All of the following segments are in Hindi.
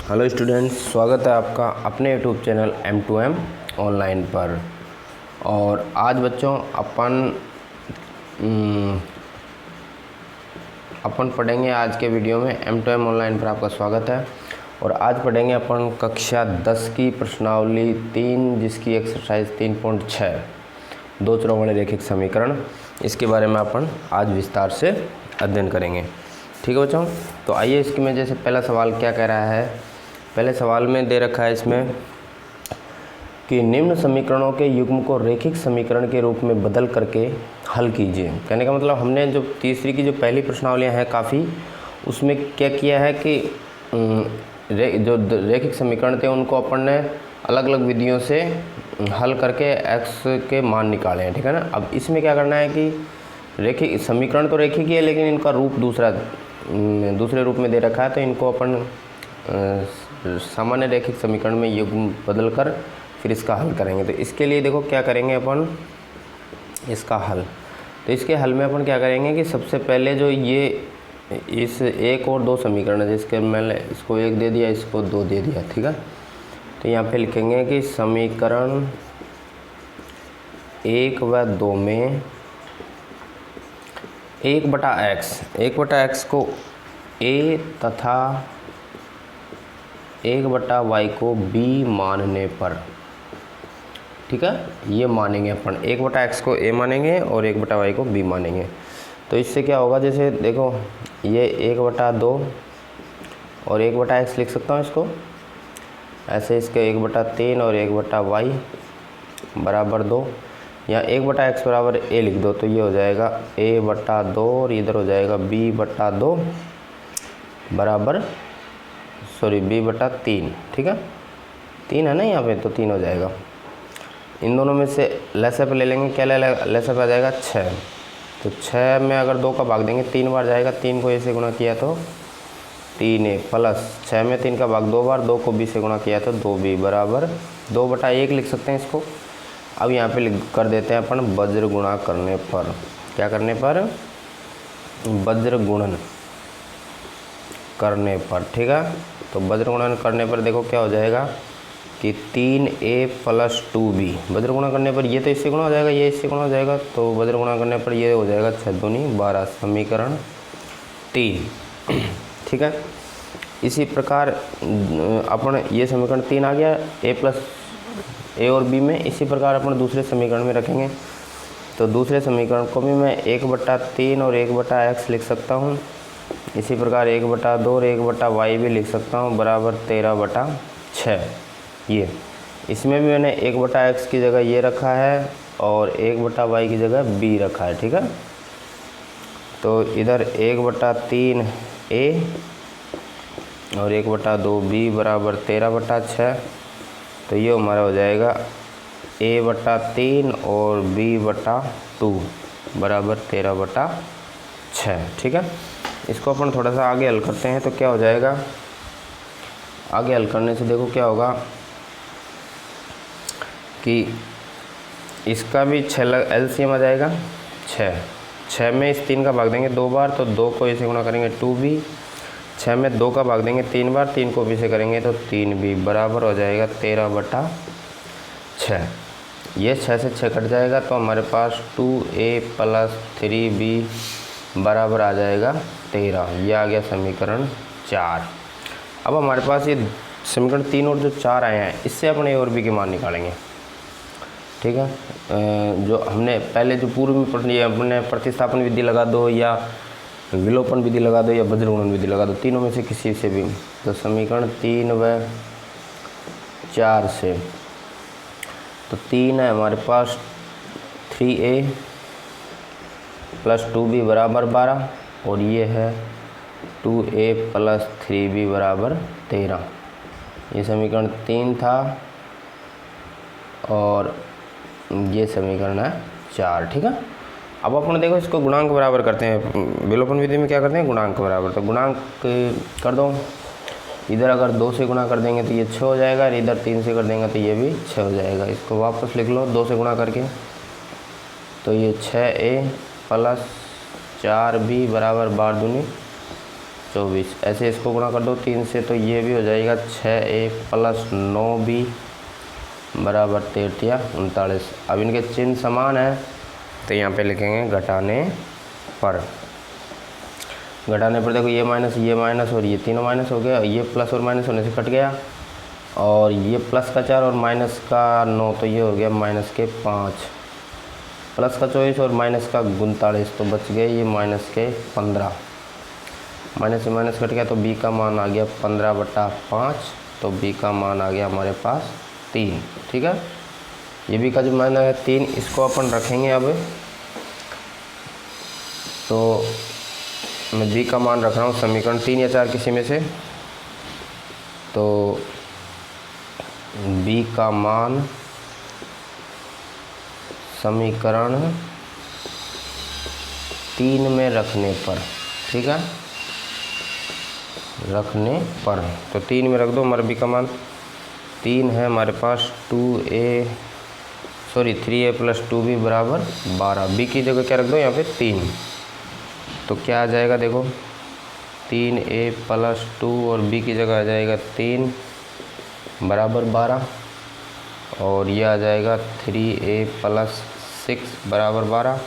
हेलो स्टूडेंट्स, स्वागत है आपका अपने यूट्यूब चैनल M2M ऑनलाइन पर। और आज बच्चों अपन पढ़ेंगे आज के वीडियो में M2M ऑनलाइन पर आपका स्वागत है। और आज पढ़ेंगे अपन कक्षा 10 की प्रश्नावली 3 जिसकी एक्सरसाइज 3.6 दो चरों वाले रैखिक समीकरण, इसके बारे में अपन आज विस्तार से अध्ययन करेंगे। ठीक है बच्चों, तो आइए इसके में जैसे पहला सवाल क्या कह रहा है। पहले सवाल में दे रखा है इसमें कि निम्न समीकरणों के युग्म को रैखिक समीकरण के रूप में बदल करके हल कीजिए। कहने का मतलब हमने जो तीसरी की जो पहली प्रश्नावलियाँ हैं काफ़ी, उसमें क्या किया है कि जो रैखिक समीकरण थे उनको अपन ने अलग अलग विधियों से हल करके x के मान निकाले हैं। ठीक है ना। अब इसमें क्या करना है कि रैखिक समीकरण तो रैखिक ही है, लेकिन इनका रूप दूसरे रूप में दे रखा है, तो इनको अपन सामान्य रैखिक समीकरण में युग्म बदल कर फिर इसका हल करेंगे। तो इसके लिए देखो क्या करेंगे अपन, इसका हल। तो इसके हल में अपन क्या करेंगे कि सबसे पहले जो ये इस एक और दो समीकरण है, जिसके मैंने इसको एक दे दिया, इसको दो दे दिया। ठीक है। तो यहाँ पे लिखेंगे कि समीकरण 1 व 2 में 1/x को a तथा 1/y को b मानने पर, ठीक है, ये मानेंगे अपन 1/x को a मानेंगे और 1/y को b मानेंगे। तो इससे क्या होगा, जैसे देखो ये 1/2 और 1/x लिख सकता हूँ इसको ऐसे, इसके 1/3 और 1/y बराबर 2, या 1/x बराबर a लिख दो, तो ये हो जाएगा a/2 और इधर हो जाएगा b/2 बराबर b/3। ठीक है, 3 है ना यहाँ पे, तो 3 हो जाएगा। इन दोनों में से लसाअ ले लेंगे, क्या लसाअ आ जाएगा 6। तो 6 में अगर 2 का भाग देंगे 3 बार जाएगा, 3 को a से गुणा किया तो 3a प्लस 6 में 3 का भाग 2 बार, 2 को b से गुणा किया तो 2b बराबर 2/1 लिख सकते हैं इसको। अब यहाँ पे कर देते हैं अपन वज्र गुणा करने पर, क्या करने पर, वज्र गुणन करने पर। ठीक है, तो वज्र गुणन करने पर देखो क्या हो जाएगा कि 3a प्लस 2b, वज्र गुणा करने पर ये तो इससे गुणा हो जाएगा, ये इससे गुणा हो जाएगा, तो वज्र गुणा करने पर ये हो जाएगा 6 दूनी 12, समीकरण 3। ठीक है, इसी प्रकार अपन ये समीकरण 3 आ गया a और b में। इसी प्रकार अपन दूसरे समीकरण में रखेंगे, तो दूसरे समीकरण को भी मैं 1/3 और 1/x लिख सकता हूँ। इसी प्रकार 1/2 और 1/y भी लिख सकता हूँ बराबर 13/6। ये इसमें भी मैंने 1/x की जगह ये रखा है और 1/y की जगह b रखा है। ठीक है, तो इधर 1/3 a और 1/2 b बराबर 13/6, तो ये हमारा हो जाएगा a/3 और b/2 बराबर 13/6। ठीक है, इसको अपन थोड़ा सा आगे हल करते हैं, तो क्या हो जाएगा, आगे हल करने से देखो क्या होगा कि इसका भी 6 एलसीएम आ जाएगा 6 में इस 3 का भाग देंगे 2 बार, तो 2 को इसे गुणा करेंगे 2b, 6 में 2 का भाग देंगे 3 बार, 3 को b से करेंगे तो 3b बराबर हो जाएगा 13/6। ये 6 से 6 कट जाएगा, तो हमारे पास 2a प्लस 3b बराबर आ जाएगा 13। ये आ गया समीकरण 4। अब हमारे पास ये समीकरण 3 और जो 4 आए हैं, इससे अपने a और b के मान निकालेंगे। ठीक है, जो हमने पहले जो पूर्व में पढ़ी, अपने प्रतिस्थापन विधि लगा दो या विलोपन विधि लगा दो या वज्र गुणन विधि लगा दो, तीनों में से किसी से भी। तो समीकरण 3 व 4 से, तो 3 है हमारे पास 3a प्लस 2b बराबर 12, और ये है 2a प्लस 3b बराबर 13। ये समीकरण 3 था और ये समीकरण है 4। ठीक है, अब अपन देखो इसको गुणांक बराबर करते हैं। विलोपन विधि में क्या करते हैं, गुणांक बराबर। तो गुणांक कर दो, इधर अगर 2 से गुणा कर देंगे तो ये 6 हो जाएगा, और इधर 3 से कर देंगे तो ये भी 6 हो जाएगा। इसको वापस लिख लो 2 से गुणा करके, तो ये 6a प्लस 4b बराबर 12 दूनी 24। ऐसे इसको गुणा कर दो 3 से, तो ये भी हो जाएगा 6a प्लस 9b बराबर 33 39। अब इनके चिन्ह समान है तो यहाँ पे लिखेंगे घटाने पर। घटाने पर देखो ये माइनस और ये तीनों माइनस हो गया, ये प्लस और माइनस होने से कट गया, और ये प्लस का 4 और माइनस का 9, तो ये हो गया माइनस के 5, प्लस का 24 और माइनस का 39, तो बच गए ये माइनस के 15। माइनस से माइनस कट गया तो b का मान आ गया 15/5, तो b का मान आ गया हमारे पास 3। ठीक है, ये b का जो मान है 3, इसको अपन रखेंगे। अब तो मैं b का मान रख रहा हूँ समीकरण 3 या 4 किसी में से, तो b का मान समीकरण 3 में रखने पर, ठीक है, रखने पर, तो 3 में रख दो। हमारे b का मान 3 है हमारे पास 3a प्लस 2b बराबर 12। b की जगह क्या रख दो यहाँ पे 3, तो क्या आ जाएगा देखो 3a प्लस 2 और b की जगह आ जाएगा 3 बराबर 12, और ये आ जाएगा 3a प्लस 6 बराबर 12।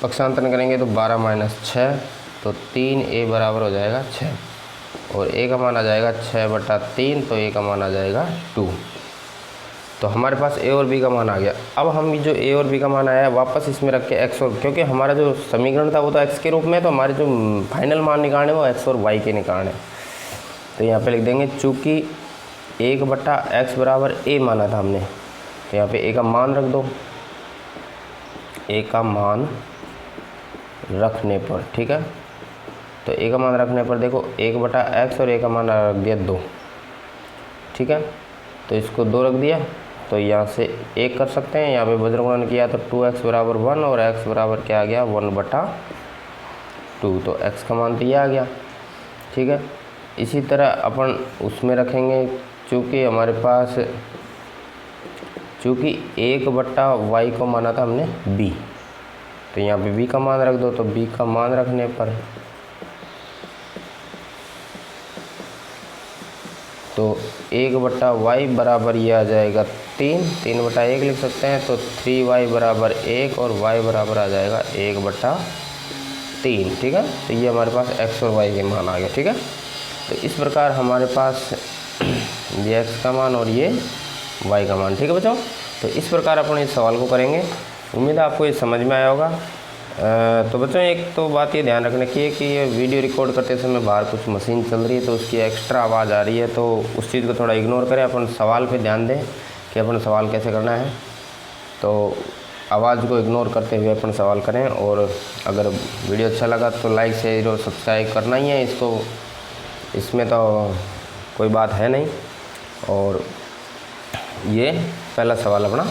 पक्षांतरण करेंगे तो 12 माइनस 6, तो 3a बराबर हो जाएगा 6, और a का मान आ जाएगा 6/3, तो a का मान आ जाएगा 2। तो हमारे पास a और b का मान आ गया। अब हम जो a और b का मान आया है वापस इसमें रख के x, और क्योंकि हमारा जो समीकरण था वो तो x के रूप में, तो हमारे जो फाइनल मान निकालने वो x और y के निकालने। तो यहाँ पे लिख देंगे चूँकि 1/x बराबर a माना था हमने, तो यहाँ पे a का मान रख दो, a का मान रखने पर, ठीक है। तो a का मान रखने पर देखो 1/x और a का मान रख दिया 2, ठीक है। तो इसको 2 रख दिया, तो यहाँ से 1 कर सकते हैं, यहाँ पे वज्रगुणन किया तो 2x बराबर 1 और x बराबर क्या आ गया 1/2, तो x का मान तो ये आ गया, ठीक है। इसी तरह अपन उसमें रखेंगे, चूँकि हमारे पास 1/y को माना था हमने b, तो यहाँ पे b का मान रख दो, तो b का मान रखने पर तो 1/y बराबर ये आ जाएगा 3/1 लिख सकते हैं, तो 3y बराबर 1 और y बराबर आ जाएगा 1/3, ठीक है। तो ये हमारे पास x और y के मान आ गए, ठीक है। तो इस प्रकार हमारे पास ये x का मान और ये y का मान, ठीक है बच्चों। तो इस प्रकार अपन इस सवाल को करेंगे। उम्मीद है आपको ये समझ में आया होगा। तो बच्चों एक तो बात ये ध्यान रखने की है कि ये वीडियो रिकॉर्ड करते समय बाहर कुछ मशीन चल रही है, तो उसकी एक्स्ट्रा आवाज़ आ रही है, तो उस चीज़ को थोड़ा इग्नोर करें, अपन सवाल पे ध्यान दें कि अपन सवाल कैसे करना है। तो आवाज़ को इग्नोर करते हुए अपन सवाल करें, और अगर वीडियो अच्छा लगा तो लाइक शेयर और सब्सक्राइब करना ही है, इसमें तो कोई बात है नहीं। और ये पहला सवाल अपना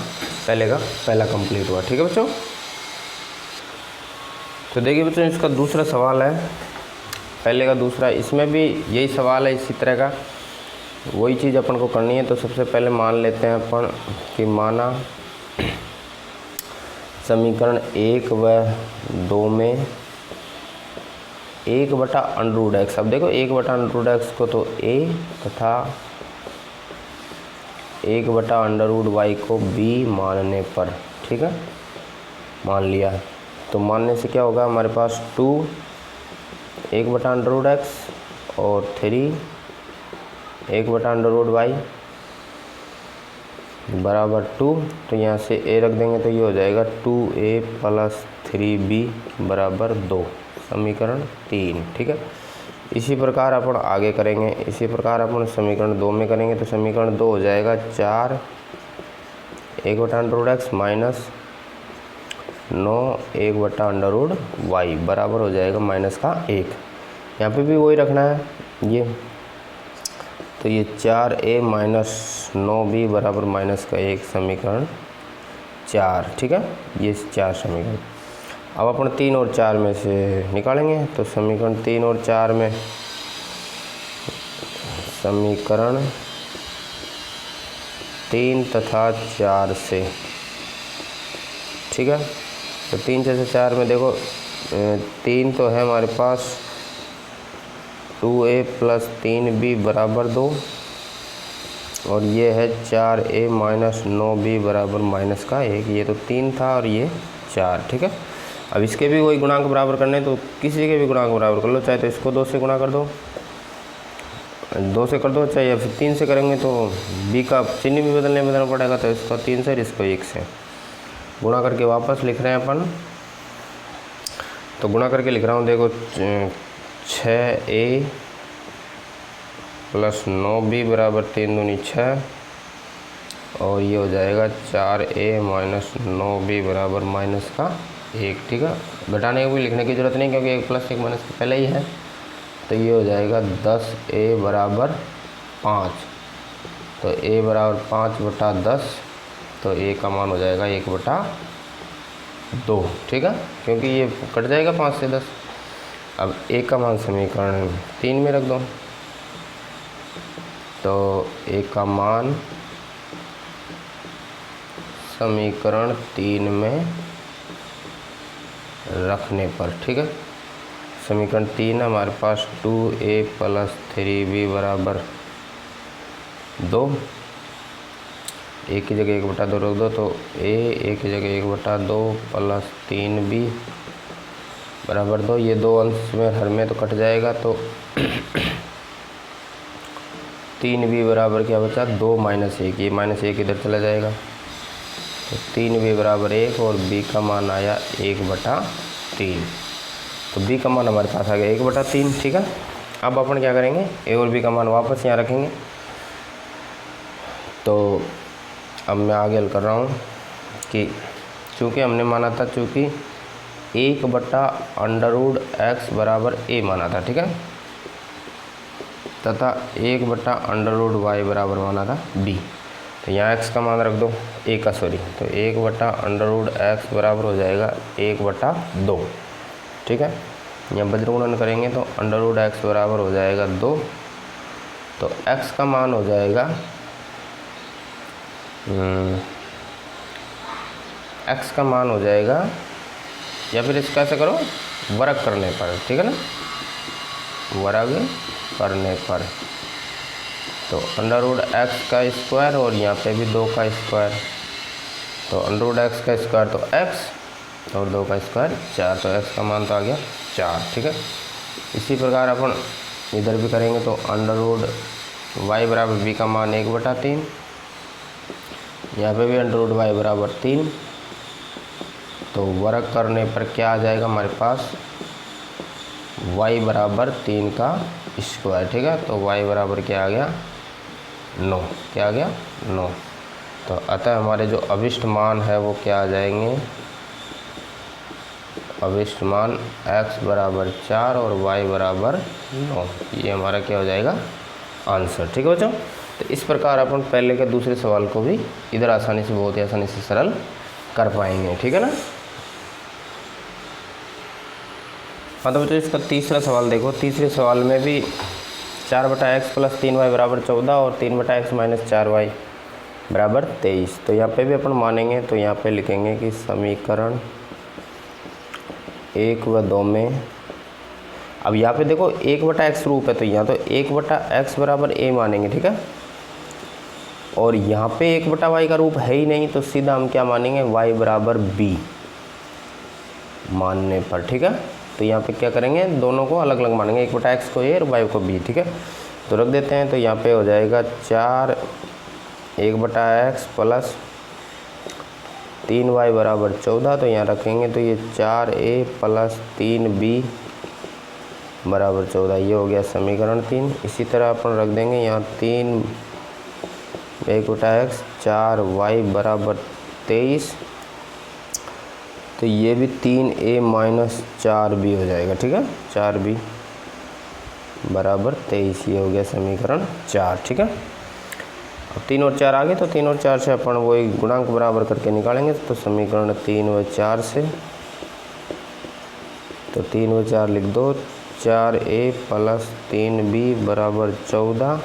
पहला कंप्लीट हुआ, ठीक है बच्चों। तो देखिए बच्चों इसका दूसरा सवाल है, पहले का दूसरा, इसमें भी यही सवाल है, इसी तरह का वही चीज़ अपन को करनी है। तो सबसे पहले मान लेते हैं अपन कि माना समीकरण 1 व 2 में 1/√x, अब देखो 1/√x को तो a तथा 1/√y को b मानने पर, ठीक है, मान लिया। तो मानने से क्या होगा हमारे पास 2 1/√x और 3 1/√y बराबर 2। तो यहाँ से a रख देंगे तो ये हो जाएगा 2a प्लस 3b बराबर 2, समीकरण 3, ठीक है। इसी प्रकार अपन आगे करेंगे, इसी प्रकार अपन समीकरण 2 में करेंगे। तो समीकरण 2 हो जाएगा 4 1/√x माइनस 9 1/√y बराबर हो जाएगा -1। यहाँ पे भी वही रखना है ये, तो ये 4a माइनस 9b बराबर -1, समीकरण 4, ठीक है। ये 4 समीकरण। अब अपन 3 और 4 में से निकालेंगे। तो समीकरण 3 और 4 में समीकरण 3 तथा 4 से, ठीक है। तो 3 से 4 में देखो 3 तो है हमारे पास 2a प्लस 3b बराबर 2 और ये है 4a माइनस 9b बराबर माइनस का 1। ये तो 3 था और ये 4। ठीक है, अब इसके भी वही गुणांक बराबर करने, तो किसी के भी गुणांक बराबर कर लो, चाहे तो इसको 2 से गुणा कर दो, 2 से कर दो, चाहे या फिर 3 से करेंगे तो b का चिन्ह भी बदलना पड़ेगा, तो इसको 3 से और इसको 1 से गुणा करके वापस लिख रहे हैं अपन। तो गुणा करके लिख रहा हूँ, देखो 6a प्लस 9b बराबर 3 दूनी 6 और ये हो जाएगा 4a माइनस 9b बराबर माइनस का 1। ठीक है, घटाने को भी लिखने की ज़रूरत नहीं क्योंकि 1 प्लस 1 माइनस के पहले ही है। तो ये हो जाएगा 10a बराबर 5। तो a बराबर 5 बटा 10, तो a का मान हो जाएगा 1 बटा 2। ठीक है, क्योंकि ये कट जाएगा 5 से 10। अब a का मान समीकरण 3 में रख दो, तो a का मान समीकरण 3 में रखने पर, ठीक है, समीकरण 3 हमारे पास 2a प्लस 3b बराबर 2, a की जगह 1 बटा 2 रख दो, तो a की जगह 1 बटा 2 प्लस 3b बराबर 2। ये 2 अंश में हर में तो कट जाएगा, तो 3b बराबर क्या बचा, 2 माइनस 1, ये माइनस 1 इधर चला जाएगा, तो 3b बराबर 1 और b का मान आया 1 बटा 3। तो b का मान हमारे पास आ गया 1 बटा 3। ठीक है, अब अपन क्या करेंगे, a और b का मान वापस यहाँ रखेंगे। तो अब मैं आगे हल कर रहा हूँ कि चूँकि हमने माना था, चूँकि 1 बटा अंडर रूट एक्स बराबर a माना था, ठीक है, तथा 1 बटा अंडर रूट वाई बराबर माना था b। तो यहाँ x का मान रख दो, a का सॉरी, तो 1 बटा अंडर रूट एक्स बराबर हो जाएगा 1 बटा 2। ठीक है, यहाँ बज्रगुणन करेंगे तो अंडर रूट एक्स बराबर हो जाएगा 2। तो x का मान हो जाएगा x का मान हो जाएगा, या फिर इसका ऐसा करो वर्ग करने पर, ठीक है ना, वर्ग करने पर, तो अंडर रूट एक्स का स्क्वायर और यहाँ पे भी 2 का स्क्वायर, तो अंडर रूट एक्स का स्क्वायर तो x और 2 का स्क्वायर 4, तो x का मान तो आ गया 4। ठीक है, इसी प्रकार अपन इधर भी करेंगे, तो अंडर रूट y बराबर b का मान 1 बटा 3, यहाँ पे भी अंडर रूट y बराबर 3, तो वर्ग करने पर क्या आ जाएगा हमारे पास, y बराबर 3 का स्क्वायर। ठीक है, तो y बराबर क्या आ गया 9, क्या आ गया 9। तो अतः हमारे जो अभिष्ट मान है वो क्या आ जाएंगे, अभिष्ट मान x बराबर 4 और y बराबर 9, ये हमारा क्या हो जाएगा आंसर। ठीक है बच्चों, तो इस प्रकार अपन पहले के दूसरे सवाल को भी इधर आसानी से, बहुत ही आसानी से सरल कर पाएंगे। ठीक है ना। हाँ तो बच्चों इसका तीसरा सवाल देखो, तीसरे सवाल में भी 4 बटा एक्स प्लस 3y बराबर 14 और 3 बटा एक्स माइनस 4y बराबर 23। तो यहाँ पे भी अपन मानेंगे, तो यहाँ पे लिखेंगे कि समीकरण 1 व 2 में, अब यहाँ पे देखो 1 बटा एक्स रूप है, तो यहाँ तो 1 बटा एक्स बराबर a मानेंगे, ठीक है, और यहाँ पे 1 बटा वाई का रूप है ही नहीं, तो सीधा हम क्या मानेंगे, y बराबर b मानने पर। ठीक है, तो यहाँ पे क्या करेंगे, दोनों को अलग अलग मानेंगे, 1 बटा एक्स को a और y को b। ठीक है, तो रख देते हैं, तो यहाँ पे हो जाएगा 4 1 बटा एक्स प्लस 3y बराबर 14, तो यहाँ रखेंगे तो ये 4a प्लस 3b बराबर 14, ये हो गया समीकरण 3। इसी तरह अपन रख देंगे यहाँ 3 1 बटा एक्स 4y बराबर 23, तो ये भी 3a माइनस 4b हो जाएगा। ठीक है, 4b बराबर 23, ये हो गया समीकरण 4। ठीक है, अब 3 और 4 आ गए, तो 3 और 4 से अपन वही गुणांक बराबर करके निकालेंगे, तो समीकरण 3 व 4 से, तो 3 व 4 लिख दो, 4a प्लस 3b बराबर 14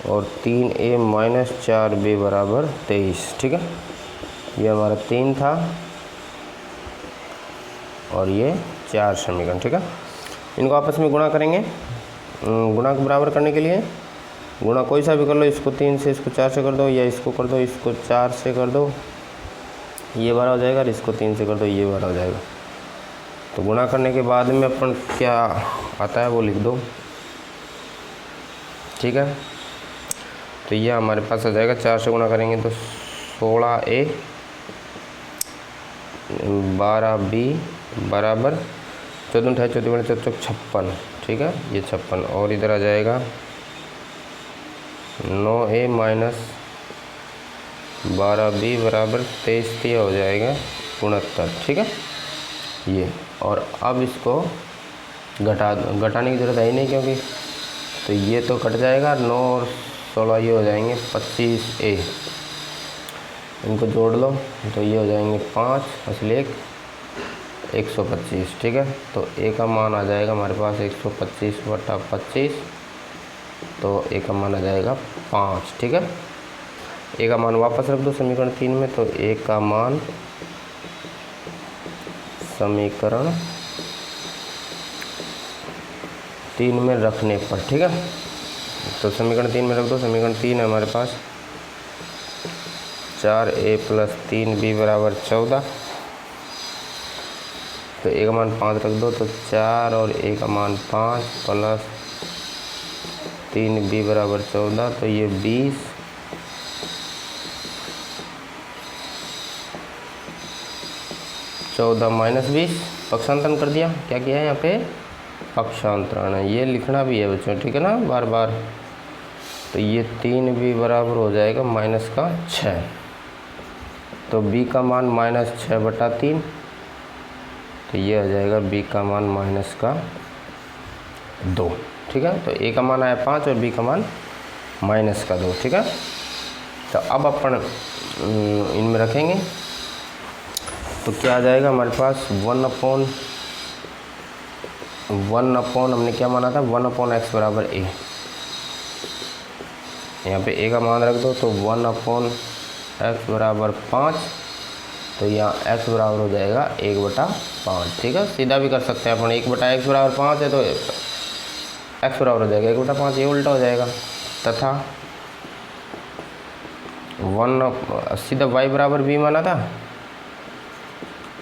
और 3a माइनस 4b बराबर 23। ठीक है, ये हमारा 3 था और ये 4 समीकरण। ठीक है, इनको आपस में गुणा करेंगे। गुणा को बराबर करने के लिए गुणा कोई सा भी कर लो, इसको 3 से इसको 4 से कर दो, या इसको कर दो इसको 4 से कर दो, ये 12 हो जाएगा, और इसको 3 से कर दो, ये 12 हो जाएगा। तो गुणा करने के बाद में अपन क्या आता है वो लिख दो, ठीक है। तो ये हमारे पास आ जाएगा, 4 से गुणा करेंगे तो 16a 12b बराबर 14 28 14 14 56, ठीक है, ये 56। और इधर आ जाएगा 9a माइनस 12b बराबर 23 हो जाएगा 69, ठीक है ये। और अब इसको घटाने की ज़रूरत है ही नहीं, क्योंकि तो ये तो कट जाएगा, 9 और 16 ये हो जाएंगे 25a, इनको जोड़ लो तो ये हो जाएंगे 5 असली 125, ठीक है। तो a का मान आ जाएगा हमारे पास 125/25, तो a का मान आ जाएगा 5, ठीक है। a का मान वापस रख दो समीकरण 3 में, तो a का मान समीकरण 3 में रखने पर, ठीक है, तो समीकरण 3 में रख दो। समीकरण 3 है हमारे पास 4a + 3b बराबर 14, तो a का मान 5 रख दो, तो 4 और a का मान 5 प्लस 3b बराबर 14, तो ये 20 14 माइनस 20, पक्षांतरण कर दिया। क्या किया है यहाँ पे, पक्षांतरण है, ये लिखना भी है बच्चों, ठीक है ना, बार बार। तो ये 3b बराबर हो जाएगा -6, तो b का मान -6/3, तो ये आ जाएगा b का मान -2, ठीक है। तो a का मान आया 5 और b का मान -2, ठीक है। तो अब अपन इनमें रखेंगे, तो क्या आ जाएगा हमारे पास 1/1 हमने क्या माना था, 1/x बराबर a। यहाँ पे a का मान रख दो, तो 1/x बराबर 5, तो यहाँ x बराबर हो जाएगा 1/5, ठीक है। सीधा भी कर सकते हैं अपन, 1/x बराबर 5 है तो x बराबर हो जाएगा 1/5, ये उल्टा हो जाएगा। तथा 1 सीधा y बराबर b माना था,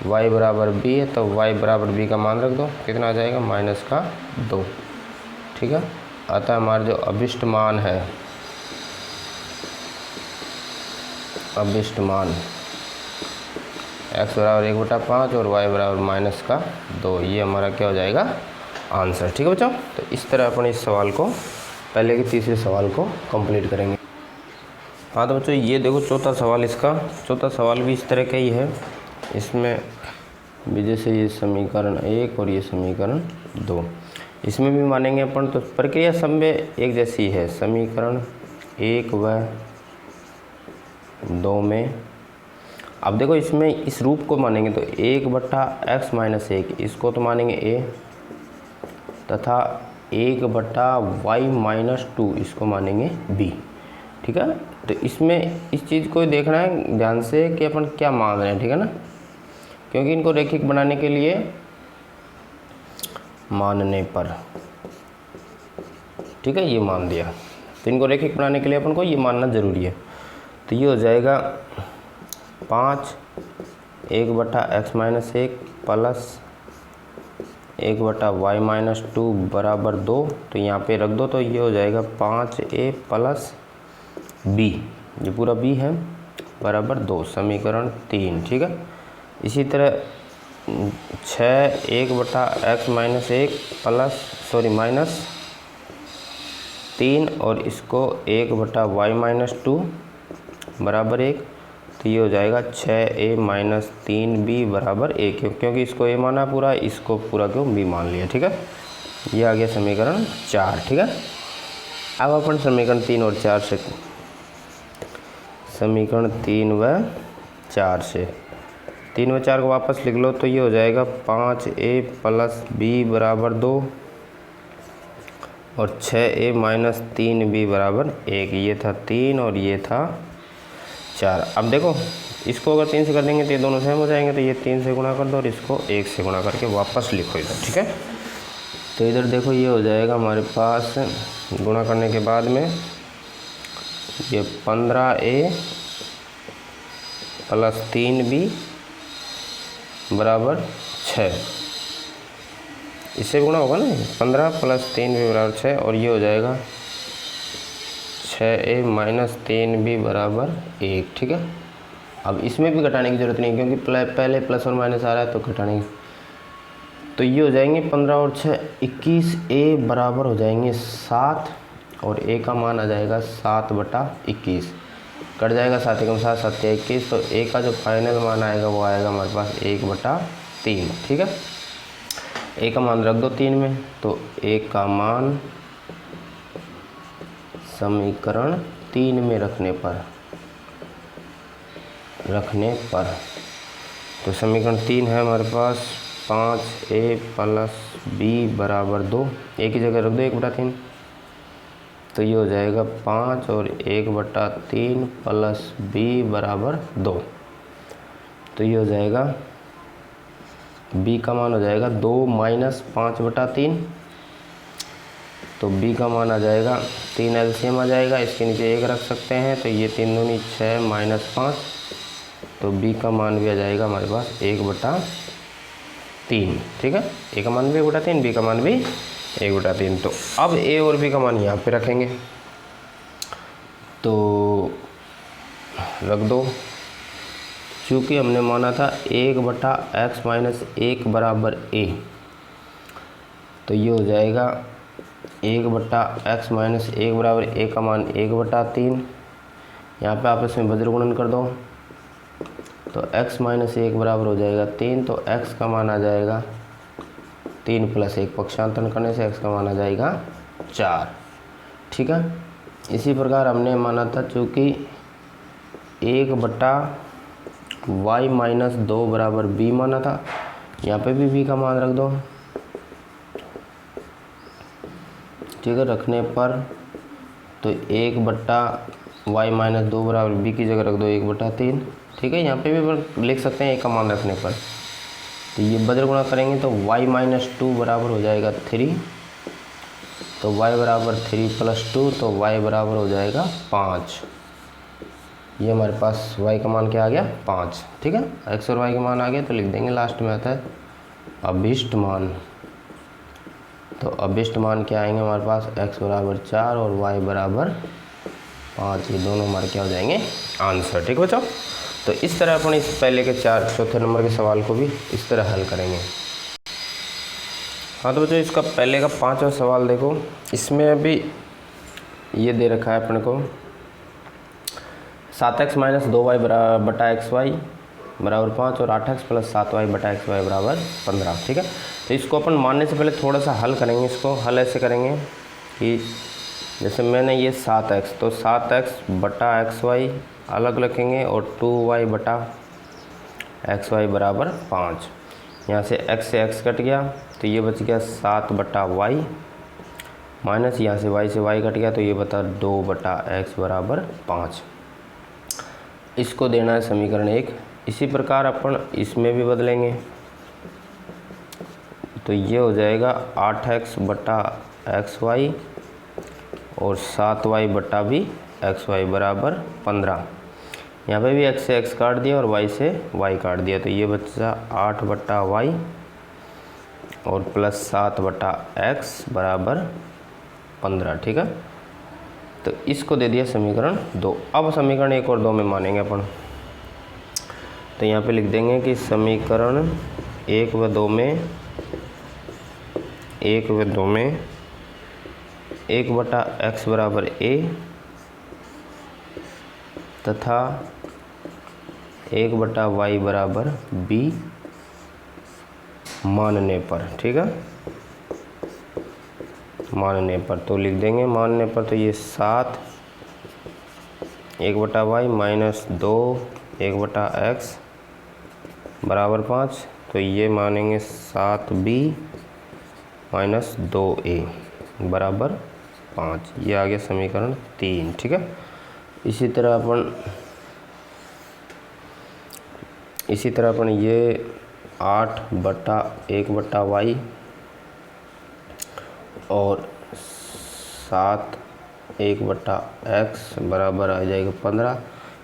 y बराबर b है, तो y बराबर b का मान रख दो, कितना आ जाएगा -2, ठीक है। अतः हमारा जो अभिष्ट मान है, अभिष्ट मान x बराबर 1/5 और y बराबर -2, ये हमारा क्या हो जाएगा, आंसर, ठीक है बच्चों। तो इस तरह अपन इस सवाल को, पहले के तीसरे सवाल को कंप्लीट करेंगे। हाँ तो बच्चों ये देखो चौथा सवाल, इसका चौथा सवाल भी इस तरह का ही है। इसमें भी जैसे ये समीकरण 1 और ये समीकरण 2, इसमें भी मानेंगे अपन, तो प्रक्रिया सब में एक जैसी है। समीकरण 1 व 2 में अब देखो इसमें इस रूप को मानेंगे तो 1/x - 1, इसको तो मानेंगे a, तथा 1/y - 2 इसको मानेंगे b, ठीक है। तो इसमें इस चीज़ को देखना है ध्यान से कि अपन क्या मान रहे हैं, ठीक है ना, क्योंकि इनको रैखिक बनाने के लिए मानने पर, ठीक है, ये मान दिया, तो इनको रैखिक बनाने के लिए अपन को ये मानना ज़रूरी है। तो ये हो जाएगा 5 1/x - 1 प्लस 1/y - 2 बराबर 2, तो यहाँ पे रख दो, तो ये हो जाएगा 5a प्लस b, ये पूरा b है, बराबर 2, समीकरण 3, ठीक है। इसी तरह 6 1/x - 1 प्लस -3 और इसको 1/y - 2 बराबर 1, तो ये हो जाएगा 6a - 3b बराबर 1, क्योंकि इसको a माना पूरा, इसको पूरा क्यों b मान लिया, ठीक है। ये आ गया समीकरण 4, ठीक है। अब अपन समीकरण 3 और 4 से, समीकरण 3 व 4 से 3 व 4 को वापस लिख लो, तो ये हो जाएगा 5a प्लस b बराबर 2 और 6a माइनस 3b बराबर 1, ये था 3 और ये था 4। अब देखो इसको अगर 3 से कर देंगे तो ये दोनों सेम हो जाएंगे, तो ये 3 से गुणा कर दो और इसको 1 से गुणा करके वापस लिखो इधर, ठीक है। तो इधर देखो ये हो जाएगा हमारे पास गुणा करने के बाद में ये 15a प्लस 3b बराबर 6, इससे गुणा होगा ना, 15 प्लस 3b बराबर 6, और ये हो जाएगा 6a माइनस 3b बराबर 1। ठीक है, अब इसमें भी घटाने की ज़रूरत नहीं क्योंकि पहले प्लस और माइनस आ रहा है तो घटाने की, तो ये हो जाएंगे 15 और 6 21, a बराबर हो जाएंगे 7 और a का मान आ जाएगा 7/21, कट जाएगा 7 एकम 7, 7 21, तो a का जो फाइनल मान आएगा वो आएगा हमारे पास 1/3। ठीक है, a का मान रख दो 3 में, तो a का मान समीकरण 3 में रखने पर तो समीकरण 3 है हमारे पास 5a प्लस b बराबर 2, a की जगह रख दो 1/3, तो ये हो जाएगा 5 और 1/3 प्लस b बराबर 2, तो ये हो जाएगा b का मान हो जाएगा 2 माइनस 5/3, तो b का मान आ जाएगा 3 एलसीएम आ जाएगा, इसके नीचे 1 रख सकते हैं, तो ये 3 दूनी 6 माइनस 5, तो b का मान भी आ जाएगा हमारे पास 1/3। ठीक है, a का मान भी 1/3, b का मान भी 1/3। तो अब a और b का मान यहाँ पे रखेंगे, तो रख दो, चूँकि हमने माना था 1/x माइनस 1 बराबर a, तो ये हो जाएगा 1/x माइनस 1 बराबर a का मान 1/3, यहाँ पे आपस में वज्र गुणन कर दो, तो x माइनस 1 बराबर हो जाएगा 3, तो x का मान आ जाएगा 3 प्लस 1, पक्षांतरण करने से x का मान आ जाएगा 4। ठीक है, इसी प्रकार हमने माना था चूँकि 1/y माइनस 2 बराबर b माना था, यहाँ पे भी b का मान रख दो। ठीक है, रखने पर तो 1/y माइनस 2 बराबर b की जगह रख दो 1/3। ठीक है, यहाँ पे भी लिख सकते हैं a का मान रखने पर, तो ये बदल गुणा करेंगे तो y माइनस 2 बराबर हो जाएगा 3, तो y बराबर 3 प्लस 2, तो y बराबर हो जाएगा 5। ये हमारे पास y का मान क्या आ गया 5। ठीक है, x और y के मान आ गए, तो लिख देंगे लास्ट में आता है अभिष्ट मान, तो अभिष्ट मान क्या आएंगे हमारे पास x बराबर 4 और y बराबर 5, ये दोनों हमारे क्या हो जाएंगे आंसर। ठीक है बच्चों, तो इस तरह अपन इस पहले के चौथे नंबर के सवाल को भी इस तरह हल करेंगे। हाँ तो बच्चों, इसका पहले का 5वां सवाल देखो, इसमें अभी ये दे रखा है अपने को 7x माइनस 2y बटा XY बराबर 5 और 8x प्लस 7y बटा XY बराबर 15। ठीक है, तो इसको अपन मानने से पहले थोड़ा सा हल करेंगे। इसको हल ऐसे करेंगे कि जैसे मैंने ये 7x, तो 7x बटा XY अलग रखेंगे और 2y बटा XY बराबर 5। यहाँ से x कट गया, तो ये बच गया 7/y माइनस यहाँ से y कट गया, तो ये बता 2/x बराबर 5। इसको देना है समीकरण 1। इसी प्रकार अपन इसमें भी बदलेंगे, तो ये हो जाएगा 8x बटा XY और 7y बटा भी XY बराबर 15। यहाँ पे भी x से x काट दिया और y से y काट दिया, तो ये बच्चा 8/y और प्लस 7/x बराबर 15। ठीक है, तो इसको दे दिया समीकरण 2। अब समीकरण 1 और 2 में मानेंगे अपन, तो यहाँ पे लिख देंगे कि समीकरण 1 व 2 में 1/x बराबर a तथा 1/y बराबर b मानने पर। ठीक है, मानने पर तो लिख देंगे मानने पर, तो ये 7 1/y माइनस 2 1/x बराबर 5, तो ये मानेंगे 7b माइनस 2a बराबर 5। ये आ गया समीकरण 3। ठीक है, इसी तरह अपन ये 8/1/y और 7 1/x बराबर आ जाएगा 15।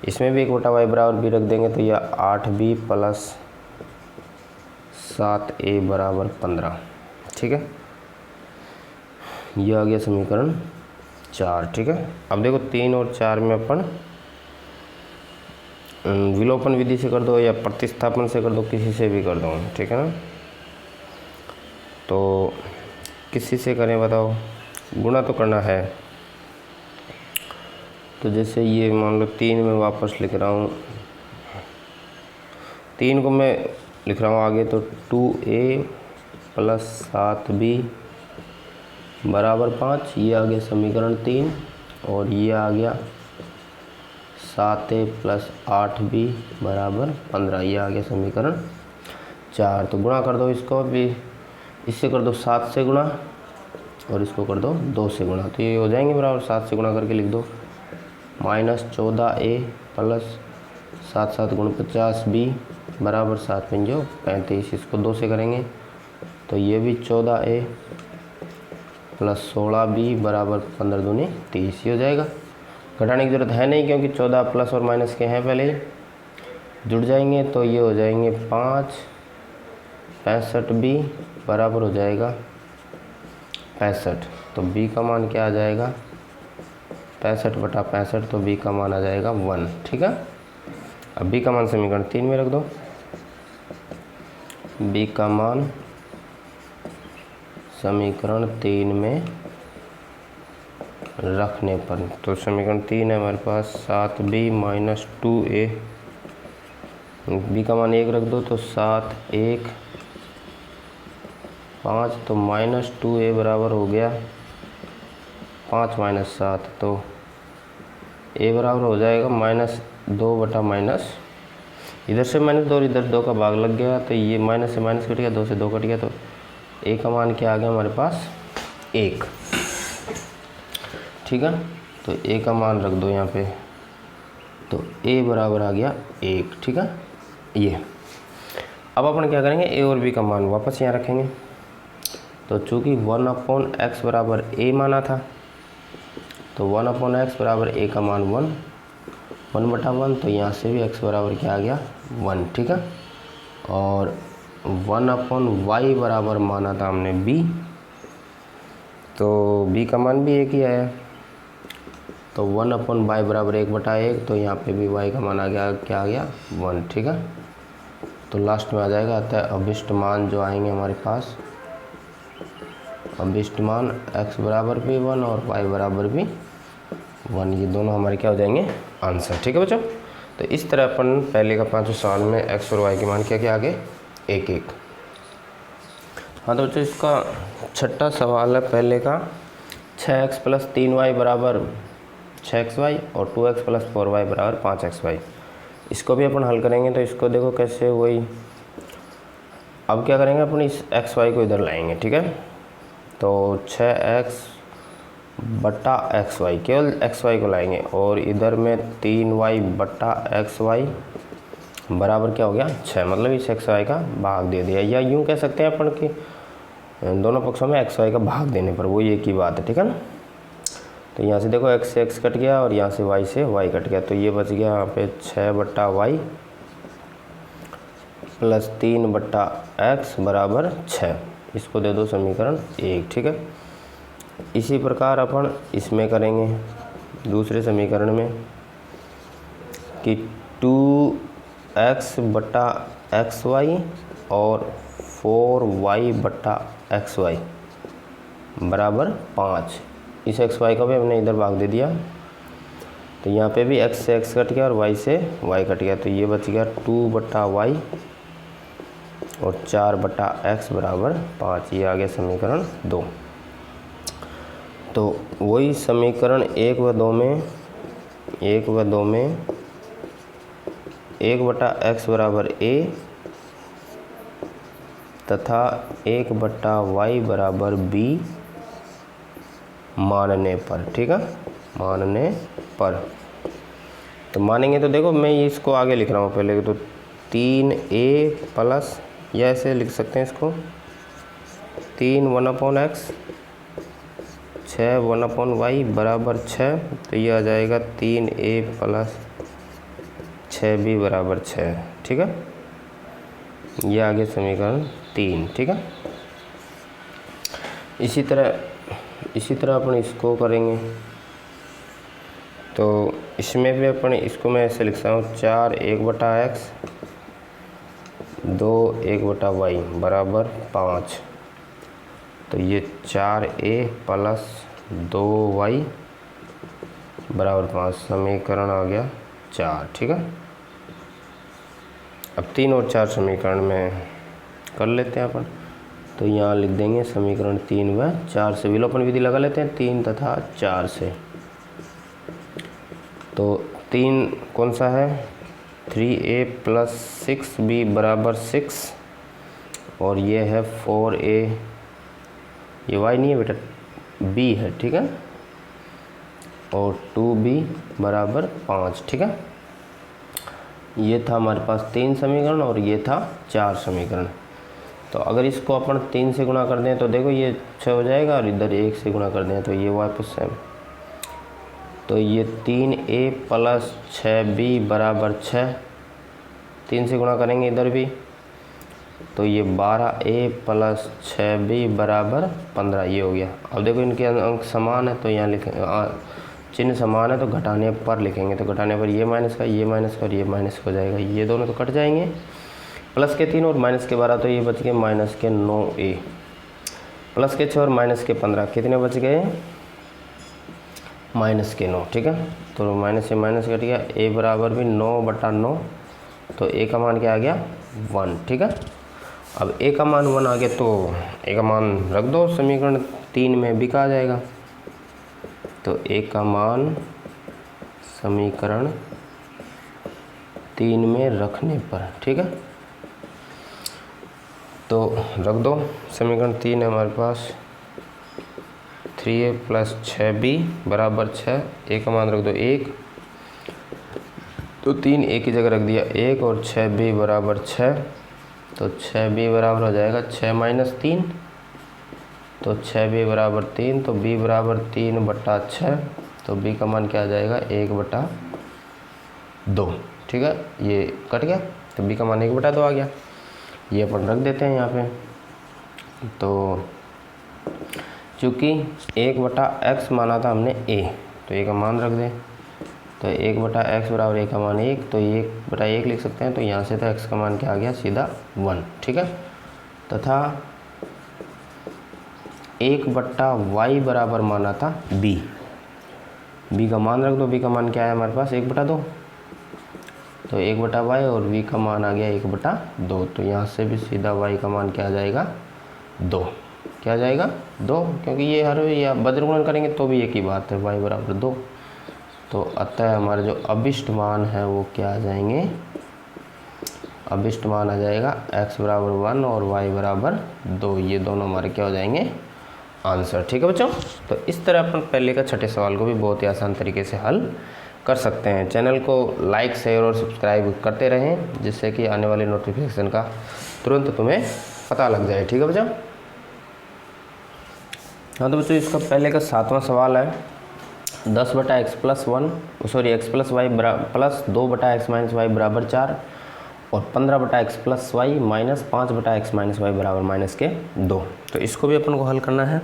इसमें भी 1/y बराबर b रख देंगे तो यह 8b प्लस 7a बराबर 15। ठीक है, यह आ गया समीकरण 4। ठीक है, अब देखो 3 और 4 में अपन विलोपन विधि से कर दो या प्रतिस्थापन से कर दो, किसी से भी कर दो। ठीक है ना, तो किसी से करें बताओ, गुणा तो करना है। तो जैसे ये मान लो 3 में वापस लिख रहा हूँ, 3 को मैं लिख रहा हूँ आगे, तो 2a प्लस 7b बराबर 5, ये आ गया समीकरण 3। और ये आ गया 7a प्लस 8b बराबर 15, ये आ गया समीकरण 4। तो गुणा कर दो इसको, भी इससे कर दो 7 से गुणा और इसको कर दो 2 से गुणा, तो ये हो जाएंगे बराबर। 7 से गुणा करके लिख दो -14a प्लस 7 7 गुण 50b बराबर 7 5 35। इसको 2 से करेंगे तो ये भी 14a प्लस 16b बराबर 15 दूनी 30, ये हो जाएगा। घटाने की ज़रूरत है नहीं क्योंकि 14 प्लस और माइनस के हैं पहले ही, जुड़ जाएंगे तो ये हो जाएंगे 5 65b बराबर हो जाएगा 65। तो b का मान क्या आ जाएगा 65/65, तो b का मान आ जाएगा 1। ठीक है, अब b का मान समीकरण 3 में रख दो। b का मान समीकरण 3 में रखने पर, तो समीकरण 3 है हमारे पास 7b माइनस 2a, b का मान 1 रख दो तो 7 1 5, तो -2a बराबर हो गया 5 - 7, तो a बराबर हो जाएगा -2 बटा माइनस, इधर से -2 और इधर 2 का भाग लग गया, तो ये माइनस से माइनस कट गया, 2 से 2 कट गया, तो a का मान क्या आ गया हमारे पास 1। ठीक है, तो a का मान रख दो यहाँ पे, तो a बराबर आ गया 1। ठीक है, ये अब अपन क्या करेंगे, a और b का मान वापस यहाँ रखेंगे। तो चूँकि 1/x बराबर a माना था, तो 1/x बराबर a का मान 1/1, तो यहाँ से भी x बराबर क्या आ गया 1। ठीक है, और 1/y बराबर माना था हमने b, तो b का मान भी 1 ही आया, तो 1/y बराबर 1/1, तो यहाँ पे भी y का मान आ गया, क्या आ गया 1। ठीक है, तो लास्ट में आ जाएगा, अतः अभिष्ट मान जो आएंगे हमारे पास, अभिष्ट मान x बराबर भी 1 और y बराबर भी 1, ये दोनों हमारे क्या हो जाएंगे आंसर। ठीक है बच्चों, तो इस तरह अपन पहले का 5 सवाल में x और y के मान क्या क्या आ गए 1 1। हाँ तो बच्चों इसका छठा सवाल है पहले का, 6x प्लस 3y बराबर 6xy और 2x प्लस 4y बराबर 5xy। इसको भी अपन हल करेंगे, तो इसको देखो कैसे, वही अब क्या करेंगे अपन, इस xy को इधर लाएंगे। ठीक है, तो 6x बटा xy, केवल xy को लाएंगे, और इधर में 3y बटा xy बराबर क्या हो गया 6, मतलब इस xy का भाग दे दिया, या यूँ कह सकते हैं अपन कि दोनों पक्षों में xy का भाग देने पर वो एक ही बात है। ठीक है ना, तो यहाँ से देखो x से x कट गया और यहाँ से y से y कट गया, तो ये बच गया यहाँ पे 6/y प्लस 3/x बराबर 6, इसको दे दो समीकरण 1। ठीक है, इसी प्रकार अपन इसमें करेंगे दूसरे समीकरण में कि 2x बटा xy और 4y बटा xy बराबर 5, इस xy का भी हमने इधर भाग दे दिया, तो यहाँ पे भी x से x कट गया और y से y कट गया, तो ये बच गया 2/y और 4/x बराबर 5, ये आ गया समीकरण 2। तो वही समीकरण 1 व 2 में 1/x बराबर a तथा 1/y बराबर b मानने पर। ठीक है, मानने पर, तो मानेंगे तो देखो मैं इसको आगे लिख रहा हूँ पहले, तो 3a प्लस, या ऐसे लिख सकते हैं इसको 3 1/x 6 1/y बराबर 6, तो ये आ जाएगा 3a प्लस 6b बराबर 6। ठीक है, ये आ गया समीकरण 3। ठीक है, इसी तरह अपन इसको करेंगे। तो इसमें भी अपन इसको मैं ऐसे लिख सकता हूँ 4 1/x 2 1/y बराबर 5। तो ये 4a प्लस 2y बराबर 5 समीकरण आ गया 4। ठीक है, अब 3 और 4 समीकरण में कर लेते हैं अपन। तो यहाँ लिख देंगे समीकरण 3 व 4 से विलोपन विधि लगा लेते हैं 3 तथा 4 से। तो 3 कौन सा है, 3a प्लस 6b बराबर 6, और ये है 4a, ये y नहीं है बेटा b है। ठीक है, और 2b बराबर 5। ठीक है, ये था हमारे पास 3 समीकरण और ये था 4 समीकरण। तो अगर इसको अपन 3 से गुणा कर दें तो देखो ये 6 हो जाएगा, और इधर 1 से गुणा कर दें तो ये वापस है। तो ये 3a प्लस 6b बराबर 6, 3 से गुणा करेंगे इधर भी, तो ये 12a प्लस 6b बराबर 15, ये हो गया। अब देखो इनके अंक समान है तो यहाँ लिखेंगे, चिन्ह समान है तो घटाने पर लिखेंगे। तो घटाने पर ये माइनस का ये माइनस का और ये माइनस हो जाएगा, ये दोनों तो कट जाएंगे। प्लस के 3 और माइनस के 12, तो ये बच गए माइनस के 9a, प्लस के 6 और माइनस के 15, कितने बच गए, माइनस के 9। ठीक है, तो माइनस से माइनस कट गया, a बराबर भी 9/9, तो a का मान क्या आ गया 1। ठीक है, अब a का मान 1 आ गया तो a का मान रख दो समीकरण 3 में भी कहा जाएगा। तो a का मान समीकरण 3 में रखने पर, ठीक है, तो रख दो समीकरण 3 है हमारे पास 3a प्लस 6b बराबर 6, a का मान रख दो 1, तो 3 a की जगह रख दिया 1 और 6b बराबर 6, तो 6b बराबर हो जाएगा 6 माइनस 3, तो 6b बराबर 3, तो b बराबर 3/6, तो b का मान क्या आ जाएगा 1/2। ठीक है, ये कट गया तो b का मान 1/2 आ गया। ये अपन रख देते हैं यहाँ पे। तो चूँकि 1/x माना था हमने a, तो a का मान रख दें। तो 1/x बराबर a का मान 1, तो 1/1 लिख सकते हैं। तो यहाँ से तो x का मान क्या आ गया सीधा 1। ठीक है, तथा 1/y बराबर माना था b, b का मान रख दो। b का मान क्या है हमारे पास 1/2, तो 1/y और v का मान आ गया 1/2। तो यहाँ से भी सीधा y का मान क्या आ जाएगा 2। क्या आ जाएगा 2, क्योंकि ये हर या बज्रगुणन करेंगे तो भी एक ही बात है, y बराबर 2। तो अतः हमारे जो अभिष्ट मान है वो क्या आ जाएंगे, अभिष्ट मान आ जाएगा x बराबर 1 और y बराबर 2। ये दोनों हमारे क्या हो जाएंगे आंसर। ठीक है बच्चों, तो इस तरह अपन पहले का छठे सवाल को भी बहुत ही आसान तरीके से हल कर सकते हैं। चैनल को लाइक शेयर और सब्सक्राइब करते रहें, जिससे कि आने वाले नोटिफिकेशन का तुरंत तुम्हें पता लग जाए। ठीक है बच्चों, हाँ तो बच्चों इसका पहले का 7वां सवाल है 10/x plus 1 sorry x plus Y plus 2/x minus Y बराबर 4 और 15/x plus Y minus 5/x minus Y बराबर माइनस के 2। तो इसको भी अपन को हल करना है।